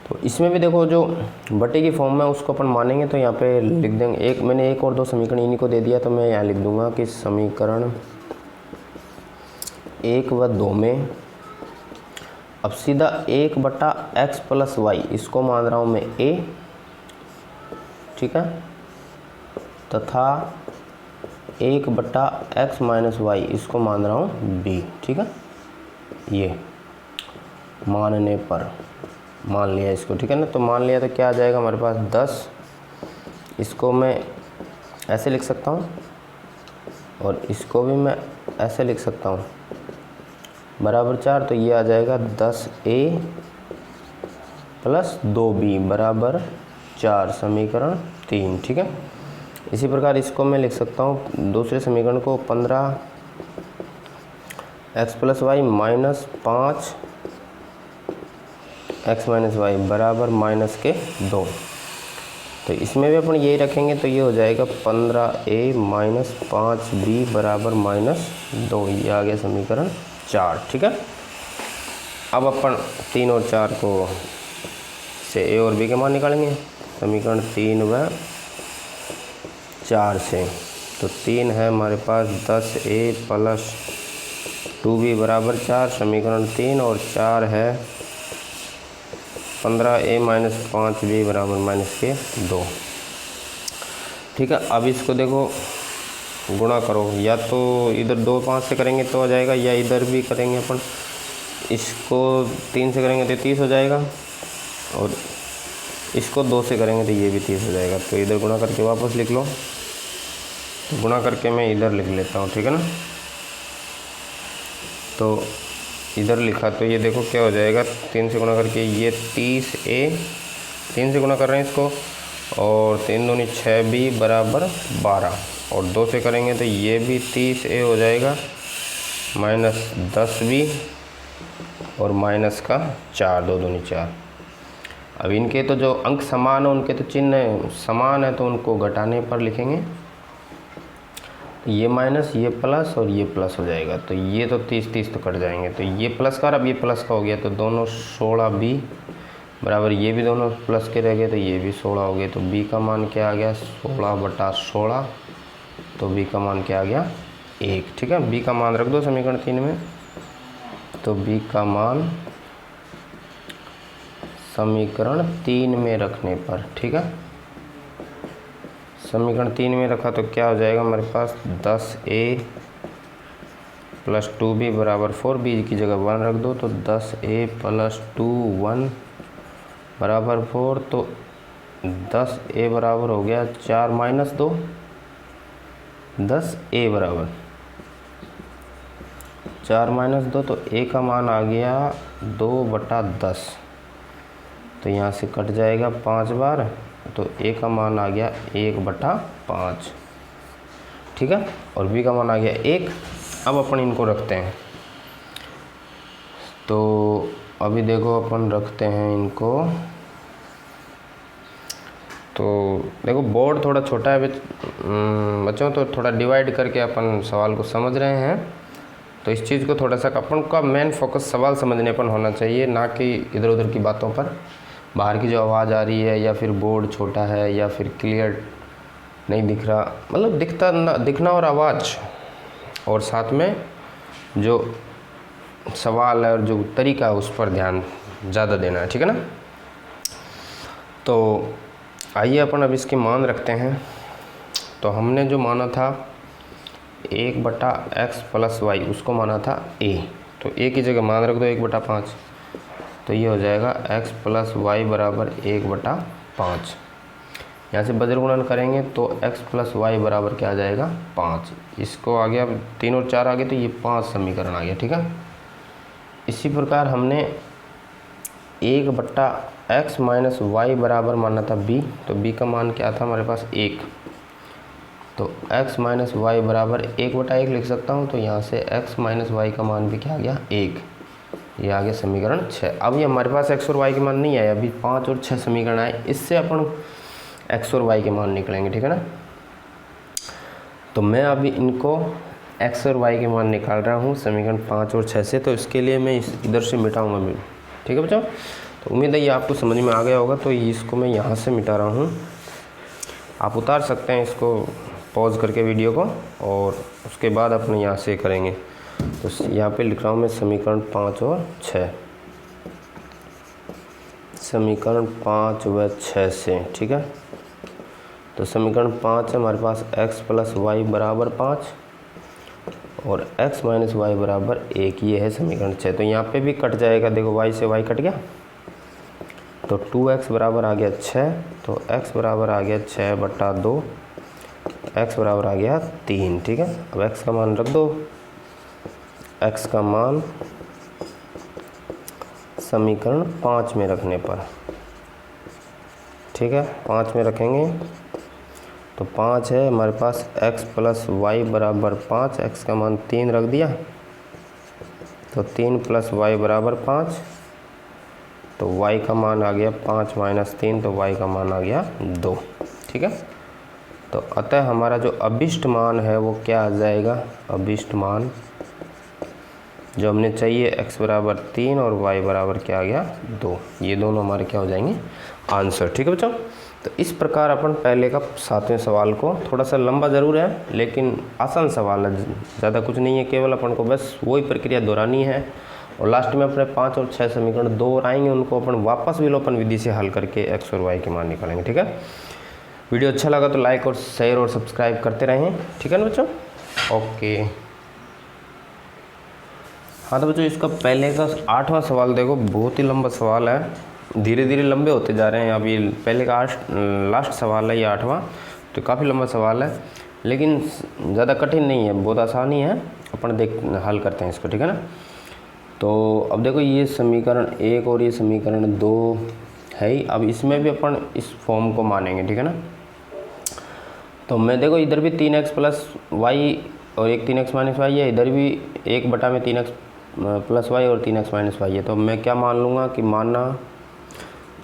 तो इसमें भी देखो जो बटे की फॉर्म में उसको अपन मानेंगे, तो यहाँ पे लिख देंगे मैंने 1 और 2 समीकरण इन्हीं को दे दिया, तो मैं यहाँ लिख दूंगा कि समीकरण 1 व 2 में अब सीधा 1/x प्लस वाई इसको मान रहा हूँ मैं a, ठीक है, तथा 1/x माइनस वाई इसको मान रहा हूँ b। ठीक है, ये मानने पर मान लिया इसको, ठीक है ना। तो मान लिया तो क्या आ जाएगा हमारे पास 10, इसको मैं ऐसे लिख सकता हूँ और इसको भी मैं ऐसे लिख सकता हूँ बराबर 4। तो ये आ जाएगा 10a प्लस 2b बराबर 4 समीकरण 3। ठीक है, इसी प्रकार इसको मैं लिख सकता हूँ दूसरे समीकरण को 15x plus Y minus 5 X minus Y बराबर माइनस के 2। तो इसमें भी अपन यही रखेंगे तो ये हो जाएगा 15a माइनस 5b बराबर -2। ये आ गया समीकरण 4। ठीक है। अब अपन 3 और 4 को से a और b के मान निकालेंगे। समीकरण 3 व 4 से तो 3 है हमारे पास 10a प्लस 2b बराबर 4 समीकरण 3, और 4 है 15a माइनस 5b बराबर माइनस के 2। ठीक है। अब इसको देखो गुणा करो, या तो इधर 2 5 से करेंगे तो आ जाएगा, या इधर भी करेंगे अपन, इसको 3 से करेंगे तो 30 हो जाएगा, और इसको 2 से करेंगे तो ये भी 30 हो जाएगा। तो इधर गुणा करके वापस लिख लो। तो गुणा करके मैं इधर लिख लेता हूँ। ठीक है ना। तो इधर लिखा तो ये देखो क्या हो जाएगा, 3 से गुणा करके ये 30a, 3 से गुणा कर रहे हैं इसको, और 3 दूनी 6b बराबर 12, और 2 से करेंगे तो ये भी 30a हो जाएगा माइनस 10b और माइनस का 4, 2 दूनी 4। अब इनके तो जो अंक समान है उनके तो चिन्ह समान है तो उनको घटाने पर लिखेंगे। ये माइनस, ये प्लस और ये प्लस हो जाएगा। तो ये तो 30 तो कट जाएंगे, तो ये प्लस का और अब ये प्लस का हो गया, तो दोनों 16b बराबर, ये भी दोनों प्लस के रह गए तो ये भी 16 हो गए। तो b का मान क्या आ गया 16/16, तो b का मान क्या आ गया 1। ठीक है। b का मान रख दो समीकरण 3 में, तो b का मान समीकरण 3 में रखने पर, ठीक है, समीकरण 3 में रखा तो क्या हो जाएगा हमारे पास 10a प्लस 2b बराबर 4, b की जगह 1 रख दो, तो 10a प्लस 2 1 बराबर 4, तो 10a बराबर हो गया 4 माइनस 2, 10a बराबर 4 माइनस 2, तो a का मान आ गया 2/10। तो यहाँ से कट जाएगा 5 बार, तो a का मान आ गया 1/5। ठीक है। और b का मान आ गया 1। अब अपन इनको रखते हैं, तो अभी देखो अपन रखते हैं इनको। तो देखो बोर्ड थोड़ा छोटा है बच्चों, तो थोड़ा डिवाइड करके अपन सवाल को समझ रहे हैं। तो इस चीज़ को थोड़ा सा अपन का मेन फोकस सवाल समझने पर होना चाहिए, ना कि इधर उधर की बातों पर। बाहर की जो आवाज़ आ रही है, या फिर बोर्ड छोटा है, या फिर क्लियर नहीं दिख रहा, मतलब दिखना और आवाज़, और साथ में जो सवाल है और जो तरीका है उस पर ध्यान ज़्यादा देना है। ठीक है ना। तो आइए अपन अब इसके मान रखते हैं। तो हमने जो माना था 1/x प्लस वाई, उसको माना था a, तो a की जगह मान रख दो 1/5, तो ये हो जाएगा x प्लस वाई बराबर 1/5। यहाँ से बजर गुणन करेंगे तो x प्लस वाई बराबर क्या आ जाएगा 5। इसको आ गया 3 और 4 आ गए, तो ये 5 समीकरण आ गया। ठीक है। इसी प्रकार हमने 1/x माइनस वाई बराबर माना था b, तो b का मान क्या था हमारे पास 1, तो x माइनस वाई बराबर 1/1 लिख सकता हूँ। तो यहाँ से x माइनस वाई का मान भी क्या आ गया 1। ये आ गया समीकरण 6। अब ये हमारे पास x और y के मान नहीं आए, अभी 5 और 6 समीकरण आए, इससे अपन x और y के मान निकलेंगे। ठीक है ना। तो मैं अभी इनको x और y के मान निकाल रहा हूँ समीकरण 5 और 6 से। तो इसके लिए मैं इधर से मिटाऊंगा भी। ठीक है बच्चों। तो उम्मीद है ये आपको समझ में आ गया होगा। तो इसको मैं यहाँ से मिटा रहा हूँ, आप उतार सकते हैं इसको पॉज करके वीडियो को, और उसके बाद अपने यहाँ से करेंगे। तो यहाँ पे लिख रहा हूँ मैं समीकरण 5 और 6, समीकरण 5 व 6 से। ठीक है। तो समीकरण 5 है हमारे पास x प्लस वाई बराबर 5 और x माइनस वाई बराबर 1, ये है समीकरण 6। तो यहाँ पे भी कट जाएगा, देखो y से y कट गया, तो 2x बराबर आ गया 6, तो x बराबर आ गया 6/2, x बराबर आ गया 3। ठीक है। अब x का मान रख दो, x का मान समीकरण 5 में रखने पर, ठीक है, 5 में रखेंगे तो 5 है हमारे पास x प्लस वाई बराबर 5, x का मान 3 रख दिया, तो 3 प्लस वाई बराबर 5, तो y का मान आ गया 5 माइनस 3, तो y का मान आ गया 2। ठीक है, तो अतः हमारा जो अभिष्ट मान है वो क्या आ जाएगा, अभिष्ट मान जो हमने चाहिए x बराबर 3 और y बराबर क्या आ गया 2, ये दोनों हमारे क्या हो जाएंगे आंसर। ठीक है बच्चों, तो इस प्रकार अपन पहले का 7वें सवाल को, थोड़ा सा लंबा ज़रूर है लेकिन आसान सवाल है, ज़्यादा कुछ नहीं है, केवल अपन को बस वही प्रक्रिया दोहरानी है और लास्ट में अपने 5 और 6 समीकरण दोहराएंगे, उनको अपन वापस विलोपन विधि से हल करके x और y के मान निकालेंगे। ठीक है, वीडियो अच्छा लगा तो लाइक और शेयर और सब्सक्राइब करते रहें। ठीक है ना बच्चों, ओके। हाँ तो बच्चों, इसका पहले का 8वां सवाल देखो, बहुत ही लंबा सवाल है, धीरे धीरे लंबे होते जा रहे हैं। अभी पहले का लास्ट सवाल है ये 8वां, तो काफ़ी लंबा सवाल है लेकिन ज़्यादा कठिन नहीं है, बहुत आसानी है, अपन हल करते हैं इसको। ठीक है ना, तो अब देखो ये समीकरण 1 और ये समीकरण 2 है ही, अब इसमें भी अपन इस फॉर्म को मानेंगे। ठीक है ना, तो मैं देखो इधर भी 3x प्लस वाई और एक 3x माइनस वाई है, इधर भी 1 में 3x प्लस वाई और 3x माइनस वाई है, तो मैं क्या मान लूँगा कि मानना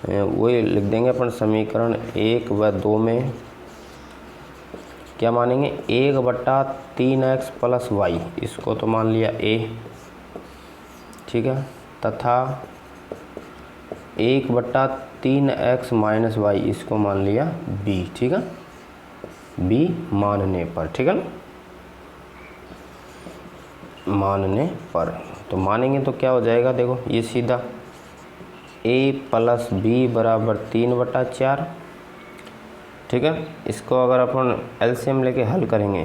वही लिख देंगे अपन, समीकरण 1 व 2 में क्या मानेंगे 1/3x प्लस वाई, इसको तो मान लिया a। ठीक है, तथा 1/3x माइनस वाई, इसको मान लिया b। ठीक है, b मानने पर। ठीक है ना, मानने पर, तो मानेंगे तो क्या हो जाएगा, देखो ये सीधा a प्लस बी बराबर 3/4। ठीक है, इसको अगर अपन एलसीएम लेके हल करेंगे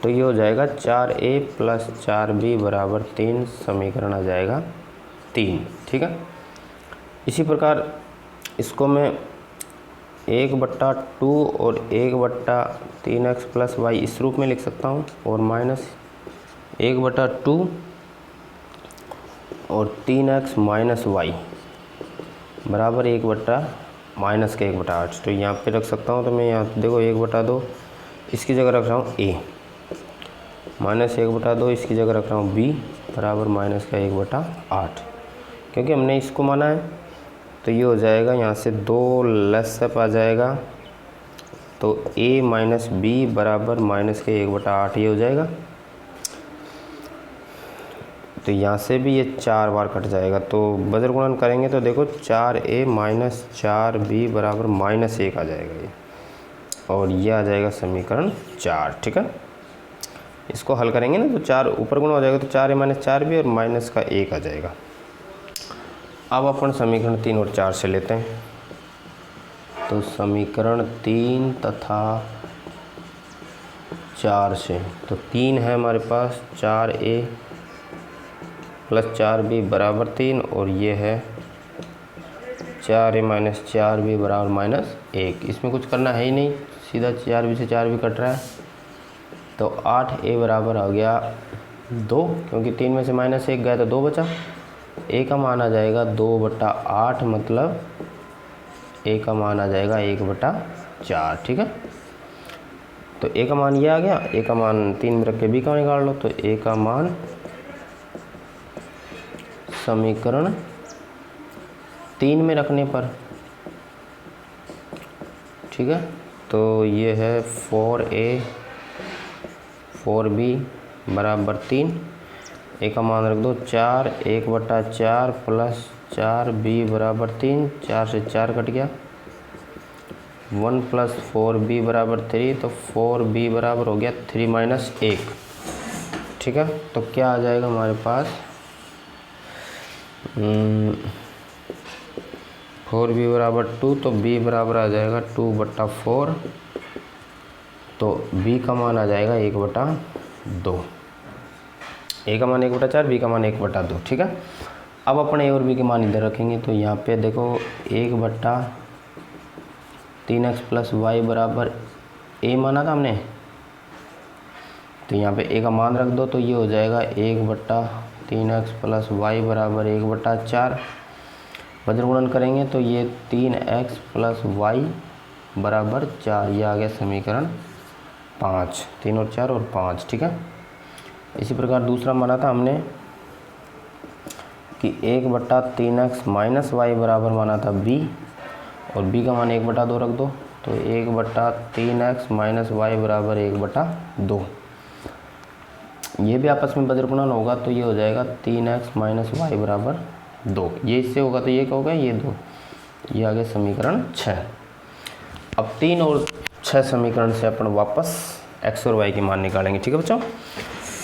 तो ये हो जाएगा 4a प्लस 4b बराबर 3, समीकरण आ जाएगा 3। ठीक है, इसी प्रकार इसको मैं 1/2 और 1/3x प्लस वाई इस रूप में लिख सकता हूँ, और माइनस 1/2 और 3x माइनस वाई बराबर 1/-1/8। तो यहाँ पे रख सकता हूँ, तो मैं यहाँ देखो 1/2 इसकी जगह रख रहा हूँ a, माइनस 1/2 इसकी जगह रख रहा हूँ b बराबर माइनस का 1/8, क्योंकि हमने इसको माना है। तो ये हो जाएगा यहाँ से 2 लसअप आ जाएगा, तो a माइनस बी बराबर माइनस के 1/8 ये हो जाएगा। तो यहाँ से भी ये 4 बार कट जाएगा, तो बजर गुणन करेंगे तो देखो 4a माइनस 4b बराबर -1 आ जाएगा ये, और ये आ जाएगा समीकरण 4। ठीक है, इसको हल करेंगे ना तो 4 ऊपर गुणा हो जाएगा, तो 4a माइनस 4b और माइनस का 1 आ जाएगा। अब अपन समीकरण 3 और 4 से लेते हैं, तो समीकरण 3 तथा 4 से, तो 3 है हमारे पास 4a प्लस 4b बराबर 3, और ये है 4a माइनस 4b बराबर -1। इसमें कुछ करना है ही नहीं, सीधा 4b से 4b कट रहा है, तो 8a बराबर आ गया 2, क्योंकि 3 में से -1 गया तो 2 बचा। a का मान आ जाएगा 2/8, मतलब a का मान आ जाएगा 1/4। ठीक है, तो a का मान ये आ गया, a का मान 3 में रख के b का निकाल लो, तो a का मान समीकरण 3 में रखने पर, ठीक है, तो ये है 4a 4b बराबर 3, a का मान रख दो 4, 1/4 प्लस 4b बराबर 3, 4 से 4 कट गया, 1 प्लस 4b बराबर 3, तो 4b बराबर हो गया 3 माइनस 1। ठीक है, तो क्या आ जाएगा हमारे पास 4b बराबर 2, तो b बराबर आ जाएगा 2/4, तो b का मान आ जाएगा 1/2, a का मान 1/4, b का मान 1/2। ठीक है, अब अपन a और b के मान इधर रखेंगे, तो यहाँ पे देखो 1/3x प्लस वाई बराबर a माना था हमने, तो यहाँ पे a का मान रख दो, तो ये हो जाएगा 1/3x प्लस वाई बराबर 1/4। वज्र गुणन करेंगे तो ये 3x प्लस वाई बराबर 4, ये आ गया समीकरण 5, 3 और 4 और 5। ठीक है, इसी प्रकार दूसरा माना था हमने कि 1/3x माइनस वाई बराबर माना था b, और b का मान 1/2 रख दो, तो 1/3x माइनस वाई बराबर 1/2। ये भी आपस में बज्रगुणन होगा तो ये हो जाएगा 3x माइनस वाई बराबर 2। ये इससे होगा तो ये क्या होगा, ये 2। ये आ गया समीकरण 6। अब 3 और 6 समीकरण से अपन वापस x और y की मान निकालेंगे। ठीक है बच्चों,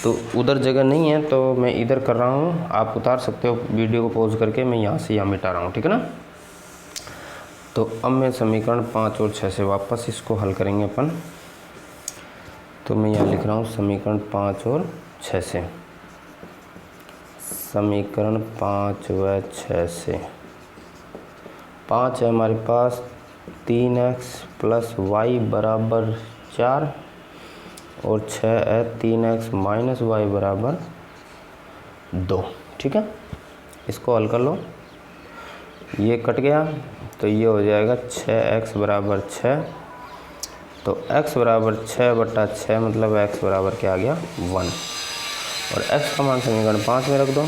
तो उधर जगह नहीं है तो मैं इधर कर रहा हूँ, आप उतार सकते हो वीडियो को पॉज करके, मैं यहाँ से यहाँ मिटा रहा हूँ। ठीक है ना। तो अब मैं समीकरण 5 और 6 से वापस इसको हल करेंगे अपन। तो मैं यहाँ लिख रहा हूँ समीकरण 5 और 6 से, समीकरण 5 व 6 से। 5 है हमारे पास 3x प्लस वाई बराबर 4, और 6 है 3x माइनस वाई बराबर 2। ठीक है, इसको हल कर लो, ये कट गया तो ये हो जाएगा 6x बराबर 6। तो x बराबर 6/6 मतलब x बराबर क्या आ गया, 1। और x का मान समीकरण 5 में रख दो,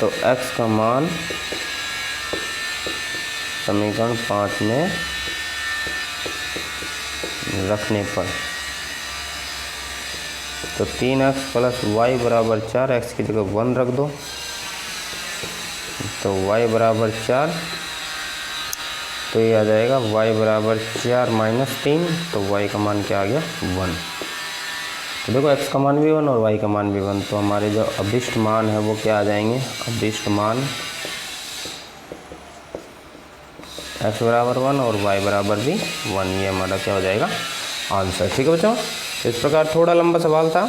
तो x का मान समीकरण 5 में रखने पर तो 3x प्लस वाई बराबर 4, x की जगह 1 रख दो, तो y बराबर 4, तो ये आ जाएगा y बराबर 4 माइनस 3, तो y का मान क्या आ गया, 1। तो देखो x का मान भी 1 और y का मान भी 1, तो हमारे जो अभिष्ट मान है वो क्या आ जाएंगे, अभिष्ट मान x बराबर 1 और y बराबर भी 1। ये हमारा क्या हो जाएगा, आंसर। ठीक है बच्चों, इस प्रकार थोड़ा लंबा सवाल था,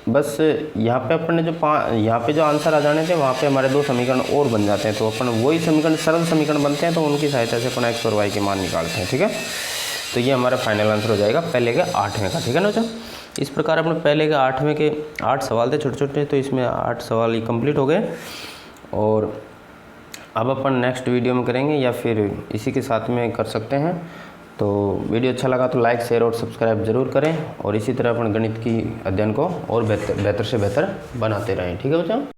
बस यहाँ पे अपन ने जो यहाँ पे जो आंसर आ जाने थे वहाँ पे हमारे 2 समीकरण और बन जाते हैं, तो अपन वही समीकरण सरल समीकरण बनते हैं, तो उनकी सहायता से अपन x और y के मान निकालते हैं। ठीक है, तो ये हमारा फाइनल आंसर हो जाएगा पहले के 8वें का। ठीक है ना बच्चों, इस प्रकार अपने पहले के 8वें के 8 सवाल थे छोटे छोटे, तो इसमें 8 सवाल ही कंप्लीट हो गए। और अब अपन नेक्स्ट वीडियो में करेंगे या फिर इसी के साथ में कर सकते हैं। तो वीडियो अच्छा लगा तो लाइक, शेयर और सब्सक्राइब ज़रूर करें, और इसी तरह अपन गणित की अध्ययन को और बेहतर से बेहतर बनाते रहें। ठीक है बच्चों।